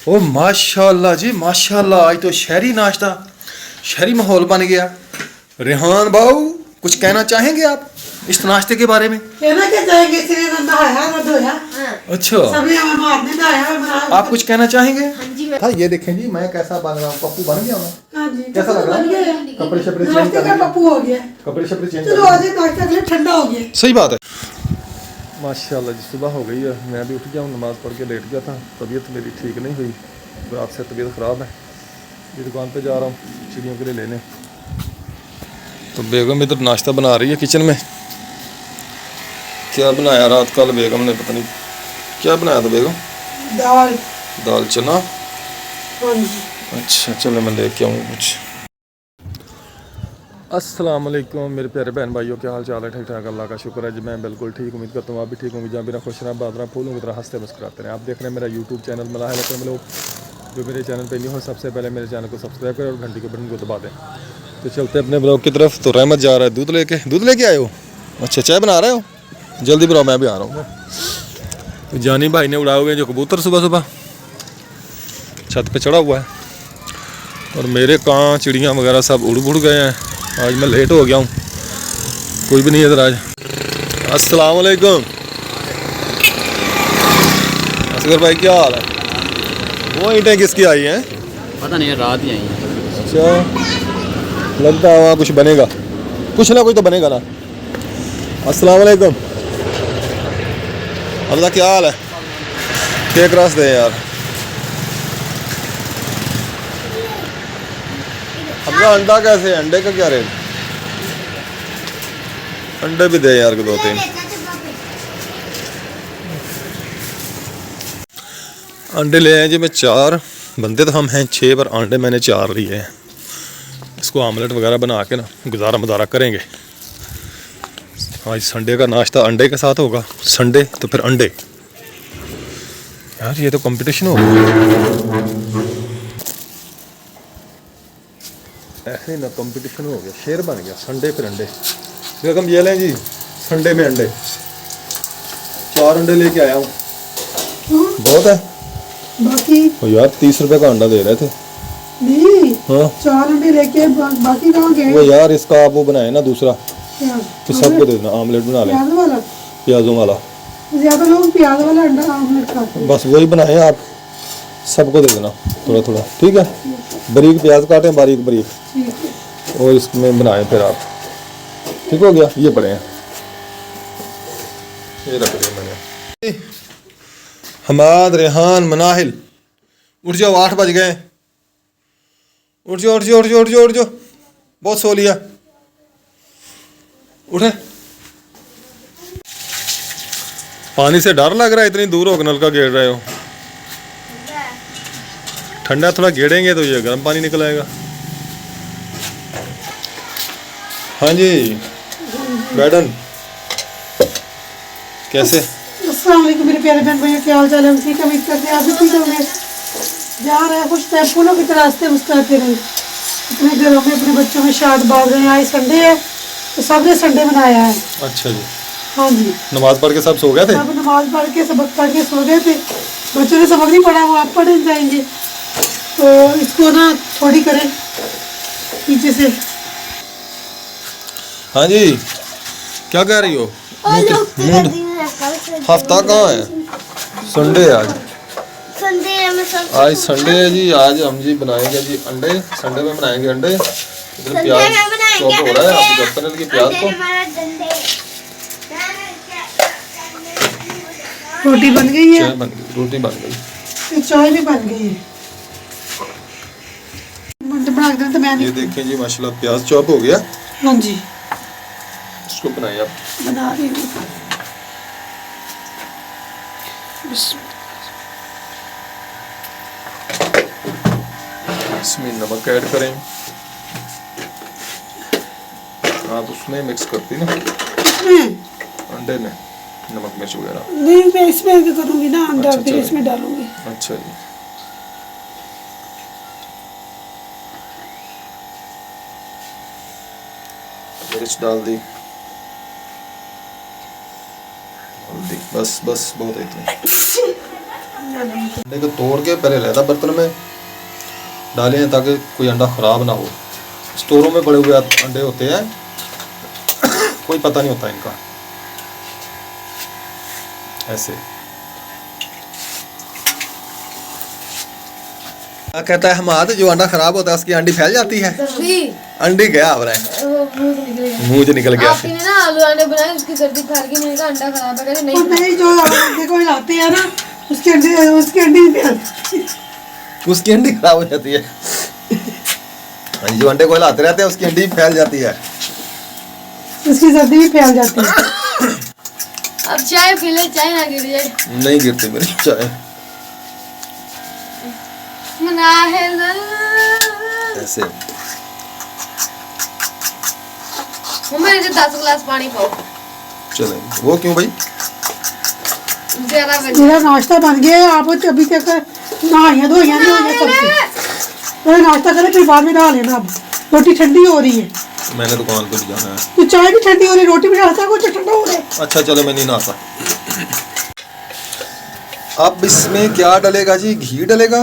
ओ माशाल्लाह जी माशाल्लाह, आज तो शहरी नाश्ता, शहरी माहौल बन गया। रेहान बाबू, कुछ कहना चाहेंगे आप इस नाश्ते के बारे में? कहना क्या चाहेंगे, सिरे ना नहाया ना धोया। अच्छा, सभी हमारे हाथ में नहाया। आप कुछ कहना चाहेंगे? हाँ जी मैं। हाँ, ये देखें जी, मैं कैसा बन रहा हूँ, पप्पू बन गया हूँ। हाँ जी, कैसा लग रहा है? कपड़े शपड़े चेंज नाश्ते कर का लिए, पप्पू हो गया। कपड़े शपड़े चेंज चलो कर आज नाश्ता के लिए ठंडा हो गया। सही बात है। माशाल्लाह जी, सुबह हो गई है, मैं भी उठ गया हूँ, नमाज़ पढ़ के लेट गया था। तबीयत मेरी ठीक नहीं हुई, रात से तबीयत ख़राब है। ये दुकान पे जा रहा हूँ चिड़ियों के लिए लेने। तो बेगम इधर नाश्ता बना रही है किचन में। क्या बनाया रात कल बेगम ने, पता नहीं क्या बनाया था बेगम। दाल चना। हाँ जी। अच्छा चलो मैं लेके आऊँ कुछ। अस्सलाम वालेकुम मेरे प्यारे बहन भाइयों, क्या हाल चाल है? ठीक ठाक, अल्लाह का शुक्र है जी, मैं बिल्कुल ठीक। उम्मीद करता हूँ आप भी ठीक होंगे। जहाँ भी ना खुश रहें, बात फूलों की तरह हंसते मुस्कुराते रहें। आप देख रहे हैं मेरा यूट्यूब चैनल मलाहिल अकरम लोग। जो मेरे चैनल पे नहीं हो, सबसे पहले मेरे चैनल को सब्सक्राइब करें और घंटी के बटन को दबा दें। तो चलते अपने ब्लॉग की तरफ। तो रहमत जा रहा है दूध लेके आए हो? अच्छा, चाय बना रहे हो? जल्दी बनाओ, मैं भी आ रहा हूँ। तो जानी भाई ने उड़ाए हुए जो कबूतर सुबह सुबह छत पे चढ़ा हुआ है, और मेरे कां चिड़ियाँ वगैरह सब उड़ गए हैं। आज मैं लेट हो गया हूँ, कोई भी नहीं है इधर आज। अस्सलाम वालेकुम असगर भाई, क्या हाल है? वो ईंटें किसकी आई हैं? पता नहीं, रात ही आई है। अच्छा, लगता है वहाँ कुछ बनेगा, कुछ ना कुछ तो बनेगा ना। अस्सलाम वालेकुम अब्दा, क्या हाल है? केक रस दे यार। अब्दा अंडा कैसे है? अंडे का क्या रेट? अंडे भी दे यार को 2-3 अंडे ले आए जी। मैं 4 बंदे तो हम हैं 6, पर अंडे मैंने 4 लिए हैं। इसको आमलेट वगैरह बना के ना गुजारा मजारा करेंगे। आज संडे का नाश्ता अंडे के साथ होगा। संडे तो फिर अंडे। यार ये तो कंपटीशन हो गया, ऐसे ही ना कंपटीशन हो गया, शेर बन गया। संडे फिर अंडे। बेगम ये लें जी, संडे में अंडे। 4 अंडे लेके आया हूँ। बहुत है बाकी ओ यार, 30 रुपए का अंडा दे रहे थे। नहीं, हाँ 4 अंडे लेके बाकी कहाँ गए? वो यार इसका आप वो बनाए ना दूसरा, प्याज तो सबको दे देना, आमलेट बना लें। प्याज वाला। प्याजों वाला, ज्यादा लोग प्याज वाला अंडा आमलेट खाते हैं। बस वही बनाए आप, सबको दे देना थोड़ा थोड़ा, ठीक है? बारीक प्याज काटें, बारीक बारीक, ठीक है। और इसमें बनाएं फिर आप। ठीक हो गया? ये पड़े हैं, ये रख दिए मैंने। हमाद, रेहान, मनाहिल, उठ जाओ, 8 बज गए। उठ जाओ उठ जाओ उठ जाओ उठ जाओ उठ जाओ, बहुत सो लिया, उठे। पानी से डर लग रहा है, इतनी दूर होकर नलका गेड़ रहे हो। ठंडा थोड़ा गेड़ेंगे तो ये गर्म पानी निकल आएगा। हाँ जी मैडम, कैसे? अस्सलाम वालेकुम मेरे प्यारे बहन भैया, क्या हाल चाल है? हम ठीक है, उम्मीद करते हैं आप भी ठीक होंगे। जा रहे हैं कुछ टाइम फूलों की तरह रास्ते मुस्कुराते रहे। अपने घरों में अपने बच्चों में शाद बांध रहे हैं। आज संडे है तो सबने संडे मनाया है। अच्छा जी, हाँ जी, नमाज पढ़ के सब सो गए थे? सब नमाज पढ़ के सबक पढ़ के सो गए थे। बच्चों ने सबक नहीं पढ़ा, वो आप पढ़ने जाएंगे। तो इसको ना थोड़ी करें पीछे से। हाँ जी, क्या कह रही हो? हफ्ता कहाँ है? संडे है आज। आज संडे है जी, आज हम जी बनाएंगे जी अंडे। संडे में बनाएंगे अंडे। इधर प्याज चॉप हो रहा है, आप करने लगी प्याज को। रोटी बन गई है, चाय बन गई, रोटी बन गई, चाय भी बन गई है। बना के तो मैं ये देखें जी माशाल्लाह प्याज चॉप हो गया। हाँ जी, इसको बनाइए आप। बना रही हूँ। इसमें नमक ऐड करें, आप उसमें मिक्स करती ना इसमें अंडे में नमक मिर्च वगैरह? नहीं, मैं इसमें करूँगी ना अंडा, अच्छा, फिर चलो। इसमें डालूंगी। अच्छा जी, मिर्च डाल दी, हल्दी, बस बस बहुत है इतनी। अंडे को तोड़ के पहले लहदा बर्तन में डाले हैं ताकि कोई अंडा ख़राब ना हो। स्टोरों में पड़े हुए अंडे होते हैं, कोई पता नहीं होता इनका। ऐसे क्या कहता है हमाद, जो अंडा खराब होता है उसकी अंडी फैल जाती है। अंडी क्या हो रहा है, मुंह से निकल गया। आपने ना आलू अंडे बनाए, उसकी सर्दी खा के मैंने कहा अंडा खराब है, कहते नहीं नहीं, जो अंडे को हिलाते हैं ना उसकी अंडी उसकी अंडी खराब हो जाती है। जो अंडे को हिलाते रहते हैं उसकी अंडी फैल जाती है, उसकी सर्दी भी फैल जाती है। अब चाय पी ले, चाय ना गिर जाए। नहीं गिरती मेरी चाय। मना है ऐसे मेरे से 10 गिलास पानी पाओ। चले, वो क्यों भाई? ज़्यादा बन मेरा नाश्ता बन गया है। आप अभी तक नहाइया धोइया नहीं हुई सबसे, पहले नाश्ता करें फिर बाद में नहा लेना। अब रोटी ठंडी हो रही है, मैंने दुकान पे भी जाना है। तो चाय भी ठंडी हो रही है, रोटी भी डालता कुछ ठंडा हो रहा है। अच्छा चलो, मैं नहीं नहाता। अब इसमें क्या डलेगा जी? घी डलेगा?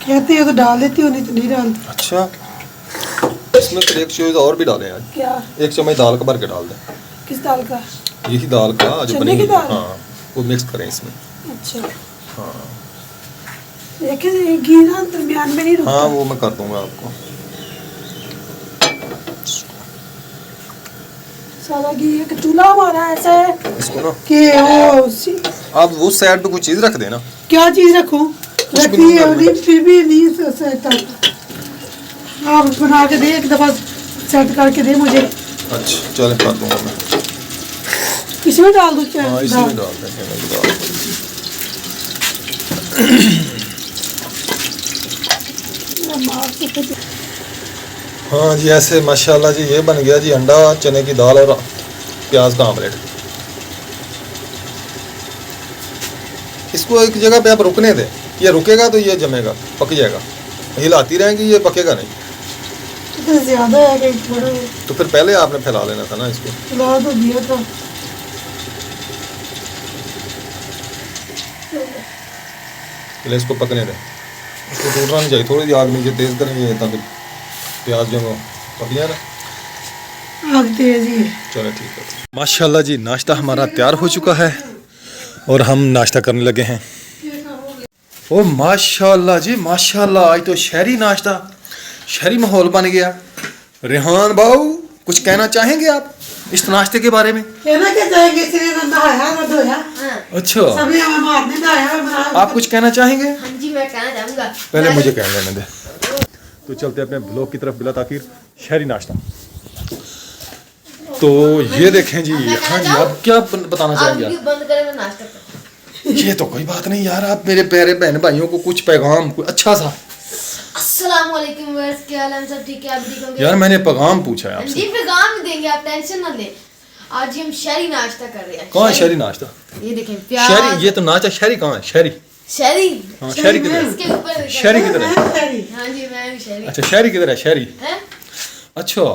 कहते हो तो डाल देती हो, नहीं तो नहीं डालती। अच्छा, इसमें फिर एक चीज और भी डालें आज। क्या? एक चम्मच दाल का भर के डाल दें। किस दाल का? यही दाल का जो चने बनेगी। की दाल? हाँ, वो मिक्स करें इसमें। अच्छा, हाँ लेकिन घी ना दरमियान में नहीं रुकता। हाँ, वो मैं कर दूंगा आपको। सारा घी एक चूल्हा हमारा ऐसा है इसको ना कि वो आप उस साइड पे कुछ चीज रख देना। क्या चीज रखूं? भी रखी नहीं है करना। नहीं, फिर भी नहीं सकता। आप बना के दे, एक दफा सेट करके दे मुझे। अच्छा चल, कर दूंगा मैं। इसमें डाल दूं हाँ, इसी में डाल देंगे दाल। हाँ जी, ऐसे माशाल्लाह जी ये बन गया जी अंडा, चने की दाल और प्याज का आमलेट। इसको एक जगह पे आप रुकने दें, ये रुकेगा तो ये जमेगा, पक जाएगा। हिलाती रहेंगी, ये पकेगा नहीं। तो ज्यादा है कि थोड़ा है? तो फिर पहले आपने फैला लेना था ना इसको। फैला तो दिया था। पहले इसको पकने दें, इसको टूटना नहीं चाहिए। थोड़ी सी आग नीचे तेज करेंगे ताकि प्याज जो पक जाए ना। आग तेज ही है। चलो ठीक है। माशाल्लाह जी, नाश्ता हमारा तैयार हो चुका है और हम नाश्ता करने लगे हैं। ओ माशाल्लाह जी माशाल्लाह, आज तो शहरी नाश्ता, शहरी माहौल बन गया। रेहान बाबू, कुछ कहना चाहेंगे आप इस नाश्ते के बारे में? कहना क्या चाहेंगे, इसने ना नहाया ना धोया। अच्छा, सभी हमें मारने नहाया बनाया। आप कुछ कहना चाहेंगे? हाँ जी, मैं कहना चाहूँगा। पहले मुझे कहने लेने दे। तो चलते अपने ब्लॉग की तरफ बिला ताकीर। शहरी नाश्ता तो ये देखें जी। हाँ जी, आप क्या बताना आप चाहेंगे? वीडियो बंद करें, मैं नाश्ता करूँ। ये तो कोई बात नहीं यार, आप मेरे प्यारे बहन भाइयों को कुछ पैगाम, कोई अच्छा सा। अस्सलाम वालेकुम व्यूअर्स, क्या हाल है? हम सब ठीक है? आप ठीक होंगे? यार मैंने पैगाम पूछा है जी आपसे। पैगाम देंगे, आप टेंशन ना लें। आज हम शहरी नाश्ता कर रहे हैं। कहाँ है शहरी नाश्ता? ये देखें प्याज। शहरी, ये तो नाच है। शहरी कहाँ है? शहरी, शहरी। हाँ शहरी किधर है? इसके ऊपर लिखा शहरी है। किधर है? हाँ जी, मैं भी शहरी। अच्छा, शहरी किधर है? शहरी, है? अच्छा।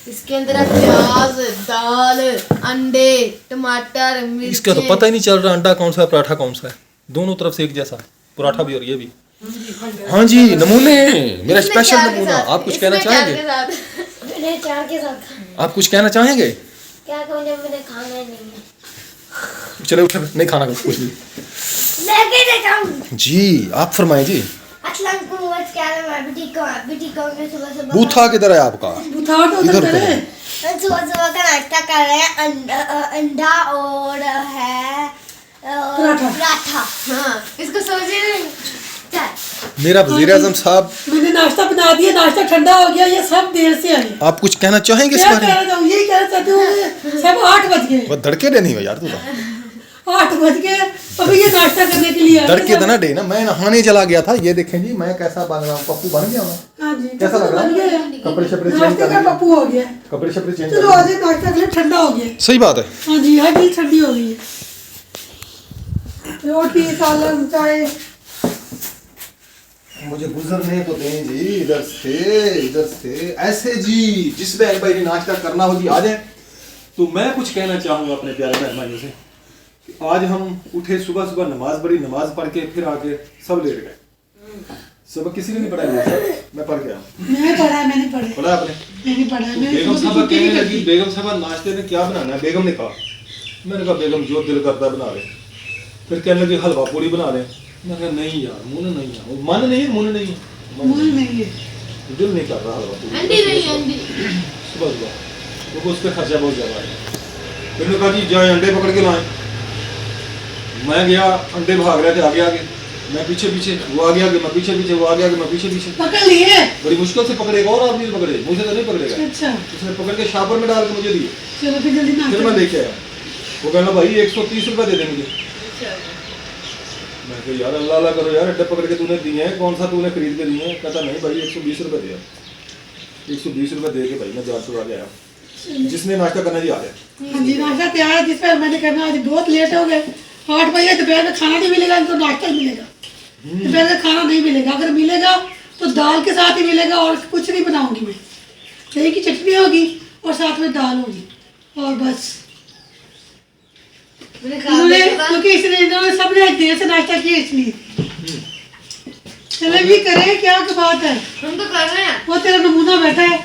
इसके अंदर है प्याज, दाल, अंडे, टमाटर, मिर्च। इसका तो पता ही नहीं चल रहा अंडा कौन सा है, पराठा कौन सा है। दोनों तरफ से एक जैसा, पराठा भी और ये भी। हाँ जी, नमूने, मेरा स्पेशल नमूना। आप कुछ कहना चाहेंगे? मैंने चार के साथ आप कुछ कहना चाहेंगे? क्या कहूँ जब मैंने खाना ही नहीं है। चले उठे, नहीं खाना कुछ भी। मैं कैसे खाऊँ? जी आप फरमाएं जी। अस्सलाम वालेकुम, व्हाट्स क्या है? मैं भी ठीक हूँ, आप भी ठीक होंगे। सुबह सुबह बूथा किधर है आपका? बुथा तो इधर उधर करे। हम सुबह सुबह का नाश्ता कर रहे हैं। अंडा और है पराठा। हाँ, इसको समझिए नहीं। चाय। मेरा वजीर आजम साहब, मैंने नाश्ता बना दिया, नाश्ता ठंडा हो गया, ये सब देर से आए। आप कुछ कहना चाहेंगे इस क्या बारे कहना में? चाहूँ, यही कहना चाहती हूँ। सब 8 बज गए, वो धड़के दे नहीं हो यार, तू तो 8 बज गए, अभी ये नाश्ता करने के लिए आए। धड़के देना दे ना। मैं नहाने चला गया था, ये देखें जी मैं कैसा बन रहा हूँ, पप्पू बन गया मैं। हाँ जी, कैसा लग रहा बन गया है? है। कपड़े शपड़े चेंज नाश्ते कर का लिए। पप्पू हो गया। कपड़े शपड़े चेंज चलो कर आज ये नाश्ता के लिए ठंडा हो गया। लिए। सही बात है। हाँ जी, हर चीज ठंडी हो गई है। रोटी, सालन, चाय। मुझे गुजरने तो दें जी, इधर से ऐसे जी। जिस बहन भाई ने नाश्ता करना हो जी आ जाए। तो मैं कुछ कहना चाहूँगा अपने प्यारे बहन भाइयों से। आज हम उठे सुबह सुबह, नमाज पढ़ी, नमाज पढ़ के फिर आके सब लेट गए। सबक किसी ने नहीं पढ़ा है, मैं पढ़ गया। मैंने पढ़ा, मैंने पढ़ा, पढ़ा आपने? मैंने पढ़ा। बेगम साहब कहने लगी, बेगम साहब नाश्ते में क्या बनाना है? बेगम ने कहा, मैंने कहा बेगम जो दिल करता बना ले। फिर कहने लगी हलवा पूरी बना ले। मैं कहा नहीं यार, मुंह नहीं है, मन नहीं है, मुंह नहीं है, मुंह नहीं है, दिल नहीं कर रहा हलवा पूरी। अंडी नहीं अंडी सुबह सुबह क्योंकि उस पर खर्चा बहुत ज़्यादा है। फिर मैंने कहा जी जाए अंडे पकड़ के लाएं। मैं गया, अंडे भाग रहे थे आगे आगे, मैं पीछे पीछे, वो आगे आगे, मैं पीछे पीछे, वो आगे आगे, मैं पीछे पीछे। पकड़ लिए? बड़ी मुश्किल से पकड़ेगा और आदमी पकड़े, मुझे तो नहीं पकड़ेगा। अच्छा, उसने पकड़ के शापर में डाल के मुझे दिए। चलो फिर जल्दी फिर मैं लेके आया। वो कहना भाई 130 रुपये दे देंगे। मैं कहा यार अल्लाह अल्लाह करो यार, अड्डे पकड़ के तूने दिए हैं, कौन सा तूने खरीद के दिए हैं? कहता नहीं भाई 120 रुपये दिया। 120 रुपये दे के भाई मैं जार छुड़ा के आया। जिसने नाश्ता करना जी आ गया। हाँ जी, नाश्ता तैयार है। जिस पर मैंने करना, आज बहुत लेट हो गए। 8 बजे दोपहर में खाना नहीं मिलेगा, इनको नाश्ता ही मिलेगा। दोपहर का खाना नहीं मिलेगा, अगर मिलेगा तो दाल के साथ ही मिलेगा और कुछ नहीं बनाऊंगी मैं। दही की चटनी होगी और साथ में दाल होगी और बस। क्योंकि इसलिए इन्होंने सबने आज देर से नाश्ता किया इसलिए। चले भी करें, क्या बात है, हम तो कर रहे हैं। वो तेरा नमूना बैठा है।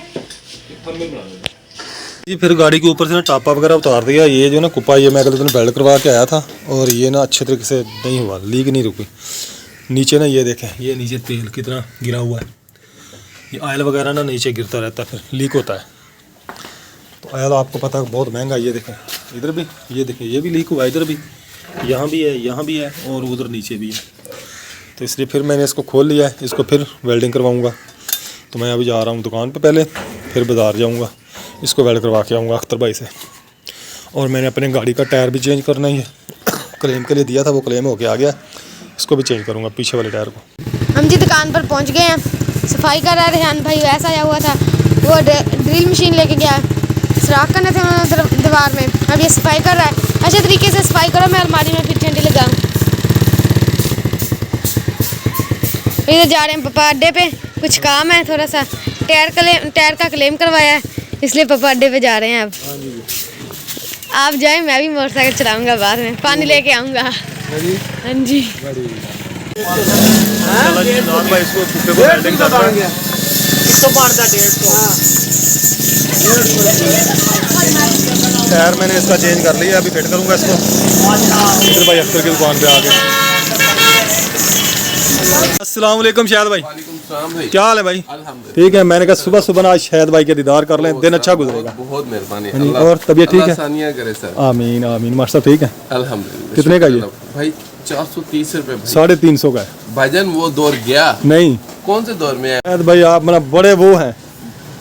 जी फिर गाड़ी के ऊपर से ना टापा वगैरह उतार दिया। ये जो ना कुप्पा, ये मैं अगले दिन बेल्ट करवा के आया था और ये ना अच्छे तरीके से नहीं हुआ, लीक नहीं रुकी। नीचे ना ये देखें, ये नीचे तेल कितना गिरा हुआ है। ये ऑयल वगैरह ना नीचे गिरता रहता है, फिर लीक होता है। तो ऑयल आपको पता है बहुत महंगा। ये देखें इधर भी, ये देखें ये भी लीक हुआ है, इधर भी, यहाँ भी है, यहाँ भी है और उधर नीचे भी है। तो इसलिए फिर मैंने इसको खोल लिया है, इसको फिर वेल्डिंग करवाऊँगा। तो मैं अभी जा रहा हूँ दुकान पर पहले, फिर बाज़ार जाऊँगा, इसको वेल्ड करवा के आऊँगा अख्तर भाई से। और मैंने अपने गाड़ी का टायर भी चेंज करना ही है, क्लेम के लिए दिया था, वो क्लेम हो के आ गया। इसको भी चेंज करूँगा पीछे वाले टायर को। हम जी दुकान पर पहुंच गए हैं। सफाई कर रहा है रेहान भाई, ऐसा आया हुआ था, वो ड्रिल मशीन लेके गया, सुराख करने थे उन्होंने दीवार में। अब ये सफाई कर रहा है। अच्छे तरीके से सफाई करो, मैं अलमारी में फिर ठंडी लगाऊँ। इधर जा रहे हैं पापा अड्डे पे, कुछ काम है थोड़ा सा, टायर का क्लेम करवाया है, इसलिए पापा अड्डे पे जा रहे हैं। अब आप जाएं, मैं भी मोटरसाइकिल चलाऊंगा, बाद में पानी लेके आऊँगा। हाँ जी टायर मैंने इसका चेंज कर लिया, अभी फिट करूँगा इसको। इधर भाई अख्तर की दुकान पे आ गया। अस्सलाम वालेकुम शाहिद भाई। भाई क्या हाल है भाई? अल्हम्दुलिल्लाह। ठीक है, मैंने कहा सुबह सुबह आज शाहिद भाई के दीदार कर लें, दिन अच्छा गुजरेगा। बहुत मेहरबानी। और तबीयत ठीक है? आसानियां करे सर। आमीन आमीन। मास्टर ठीक है? अल्हम्दुलिल्लाह। कितने का ये? भाई 430 रुपए। 350 का है भाईजान वो दौर गया नहीं? कौन से दौर में है? शाहिद भाई आप मतलब बड़े वो हैं,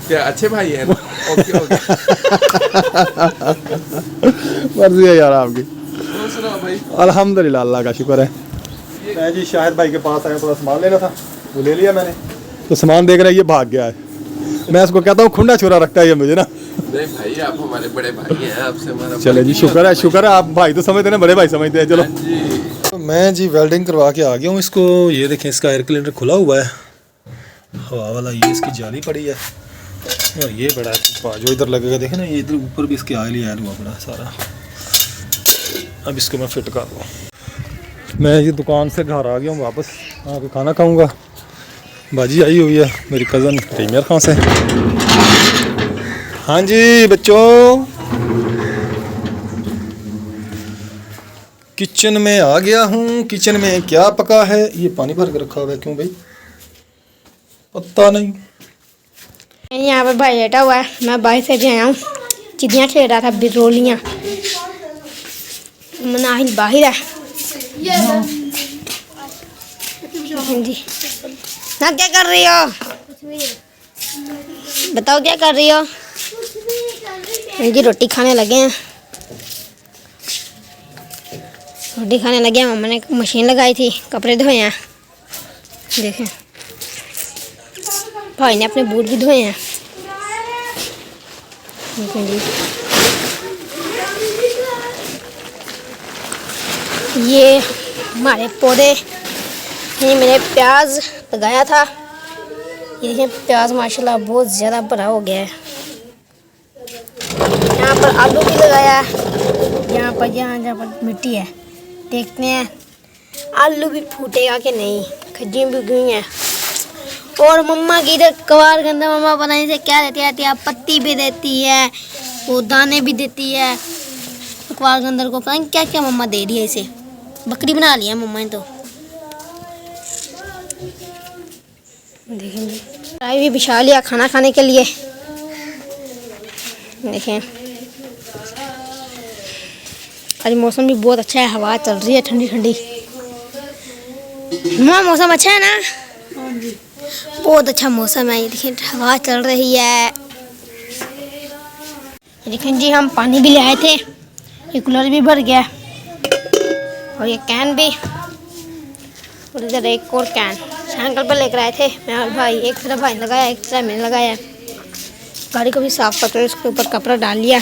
क्या अच्छे भाई हैं? Okay okay. मर्जी है यार आपकी। सुना भाई। अल्हम्दुलिल्लाह, अल्लाह का शुक्र है। मैं जी शाहिद भाई के पास आया, थोड़ा सामान लेना था, वो ले लिया मैंने। तो सामान देख रहा है, ये भाग गया है। मैं इसको कहता हूँ खुंडा छोरा रखता है ये मुझे ना। नहीं भाई आप हमारे बड़े भाई हैं, आपसे हमारा। चले जी, शुक्र है शुक्र है, आप भाई तो समझते हैं ना, बड़े भाई समझते हैं। चलो तो मैं जी वेल्डिंग करवा के आ गया हूँ इसको। ये देखें, इसका एयर क्लीनर खुला हुआ है, हवा वाला। ये इसकी जाली पड़ी है और ये बड़ा जो इधर लगेगा, देखें ना, ये इधर ऊपर भी इसके आयल ही आयल हुआ बड़ा सारा। अब इसको मैं फिट कर दूँ। मैं ये दुकान से घर आ गया हूँ वापस, आके खाना खाऊंगा। बाजी आई हुई है मेरी कज़न प्रीमियर खां से। हाँ जी बच्चों, किचन में आ गया हूँ। किचन में क्या पका है? ये पानी भर के रखा हुआ है, क्यों भाई? पता नहीं। यहाँ पर भाई लेटा हुआ है, मैं बाहर से भी आया हूँ। चिड़ियाँ खेल रहा था, बिरोलियाँ। मनाहिल बाहर है। हाँ जी, ना क्या कर रही हो? बताओ क्या कर रही हो? जी रोटी खाने लगे हैं, रोटी खाने लगे हैं। मम्मा ने मशीन लगाई थी, कपड़े धोए हैं। देखें, भाई ने अपने बूट भी धोए हैं। देखें जी, ये हमारे पौधे, ये मैंने प्याज लगाया था। ये देखें, प्याज माशाल्लाह बहुत ज़्यादा बड़ा हो गया है। यहाँ पर आलू भी लगाया है। यहाँ पर मिट्टी है, देखते हैं आलू भी फूटेगा कि नहीं। खज्जी भी गई हैं। और मम्मा की इधर कबाड़ के अंदर मम्मा पता नहीं से क्या देती रहती है, पत्ती भी देती है, वो दाने भी देती है कबाड़ के अंदर को, पता नहीं क्या क्या मम्मा दे रही है इसे। बकरी बना लिया मम्मा ने तो। देखेंगे चाय भी बिछा लिया खाना खाने के लिए। देखें आज मौसम भी बहुत अच्छा है, हवा चल रही है ठंडी ठंडी। मौसम अच्छा है ना? बहुत अच्छा मौसम है। ये देखिए हवा चल रही है। देखिए जी हम पानी भी ले आए थे, ये कूलर भी भर गया और ये कैन भी, और इधर एक और कैन साइकिल पर लेकर आए थे मैं और भाई। एक तरफ भाई लगाया, एक तरफ मैंने लगाया। गाड़ी को भी साफ करते, उसके ऊपर कपड़ा डाल लिया।